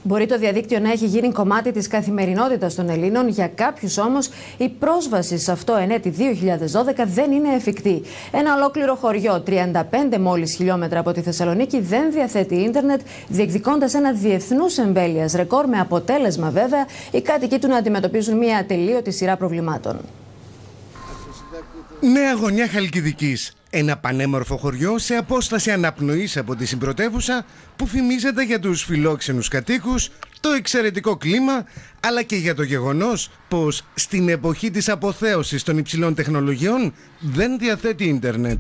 Μπορεί το διαδίκτυο να έχει γίνει κομμάτι της καθημερινότητας των Ελλήνων, για κάποιους όμως η πρόσβαση σε αυτό εν έτη 2012 δεν είναι εφικτή. Ένα ολόκληρο χωριό, 35 μόλις χιλιόμετρα από τη Θεσσαλονίκη, δεν διαθέτει ίντερνετ, διεκδικώντας ένα διεθνούς εμβέλειας ρεκόρ, με αποτέλεσμα βέβαια οι κάτοικοι του να αντιμετωπίζουν μια ατελείωτη σειρά προβλημάτων. Νέα Γωνιά Χαλκιδικής. Ένα πανέμορφο χωριό σε απόσταση αναπνοής από τη συμπρωτεύουσα, που φημίζεται για τους φιλόξενους κατοίκους, το εξαιρετικό κλίμα, αλλά και για το γεγονός πως στην εποχή της αποθέωσης των υψηλών τεχνολογιών δεν διαθέτει ίντερνετ.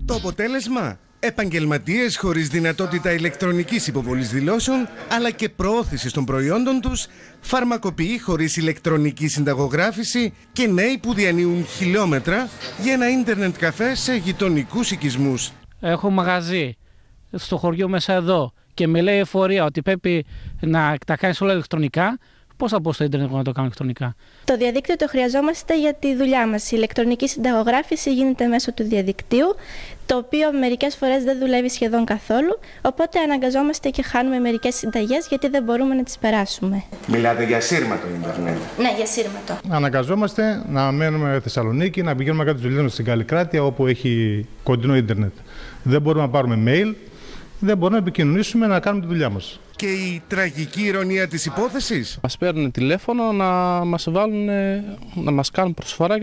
Το αποτέλεσμα? Επαγγελματίες χωρίς δυνατότητα ηλεκτρονικής υποβολής δηλώσεων, αλλά και προώθησης των προϊόντων τους, φαρμακοποιοί χωρίς ηλεκτρονική συνταγογράφηση και νέοι που διανύουν χιλιόμετρα για ένα ίντερνετ καφέ σε γειτονικούς οικισμούς. Έχω μαγαζί στο χωριό μέσα εδώ και με λέει εφορία ότι πρέπει να τα κάνεις όλα ηλεκτρονικά. Πώς θα πω στο ίντερνετ να το κάνω ηλεκτρονικά? Το διαδίκτυο το χρειαζόμαστε για τη δουλειά μας. Η ηλεκτρονική συνταγογράφηση γίνεται μέσω του διαδικτύου, το οποίο μερικές φορές δεν δουλεύει σχεδόν καθόλου, οπότε αναγκαζόμαστε και χάνουμε μερικές συνταγές γιατί δεν μπορούμε να τις περάσουμε. Μιλάτε για σύρματο ίντερνετ? Ναι, για σύρματο. Αναγκαζόμαστε να μένουμε Θεσσαλονίκη, να πηγαίνουμε κάτω τις δουλειές στην Καλλικράτεια, όπου έχει κοντινό ίντερνετ. Δεν μπορούμε να πάρουμε mail, δεν μπορούμε να επικοινωνήσουμε, να κάνουμε τη δουλειά μας. Και η τραγική ηρωνία της υπόθεσης? Μας παίρνουν τηλέφωνο να μας βάλουν, να μας κάνουν προσφορά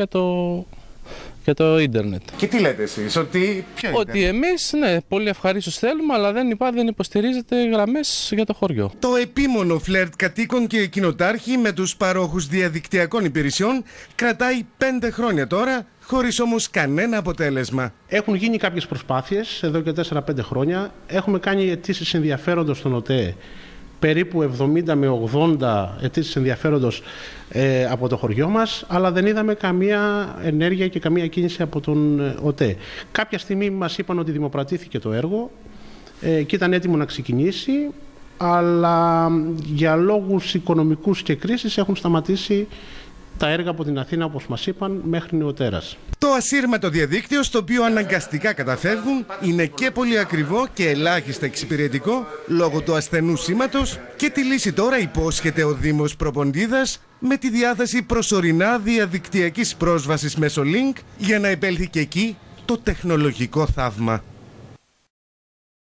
για το ίντερνετ. Και τι λέτε εσείς, ότι ότι εμείς, ναι, πολύ ευχαρίστως θέλουμε, αλλά δεν υποστηρίζεται γραμμές για το χωριό. Το επίμονο φλερτ κατοίκων και κοινοτάρχη με τους παρόχους διαδικτυακών υπηρεσιών κρατάει 5 χρόνια τώρα, χωρίς όμως κανένα αποτέλεσμα. Έχουν γίνει κάποιες προσπάθειες εδώ και 4-5 χρόνια. Έχουμε κάνει αιτήσεις ενδιαφέροντος στον ΟΤΕ, περίπου 70 με 80 αιτήσεις ενδιαφέροντος από το χωριό μας, αλλά δεν είδαμε καμία ενέργεια και καμία κίνηση από τον ΟΤΕ. Κάποια στιγμή μας είπαν ότι δημοπρατήθηκε το έργο και ήταν έτοιμο να ξεκινήσει, αλλά για λόγους οικονομικούς και κρίσης έχουν σταματήσει τα έργα από την Αθήνα, όπως μας είπαν, μέχρι νεοτέρας. Το ασύρματο διαδίκτυο, στο οποίο αναγκαστικά καταφεύγουν, είναι και πολύ ακριβό και ελάχιστα εξυπηρετικό λόγω του ασθενού σήματος, και τη λύση τώρα υπόσχεται ο Δήμος Προποντίδας με τη διάθεση προσωρινά διαδικτυακής πρόσβασης μέσω link, για να επέλθει και εκεί το τεχνολογικό θαύμα.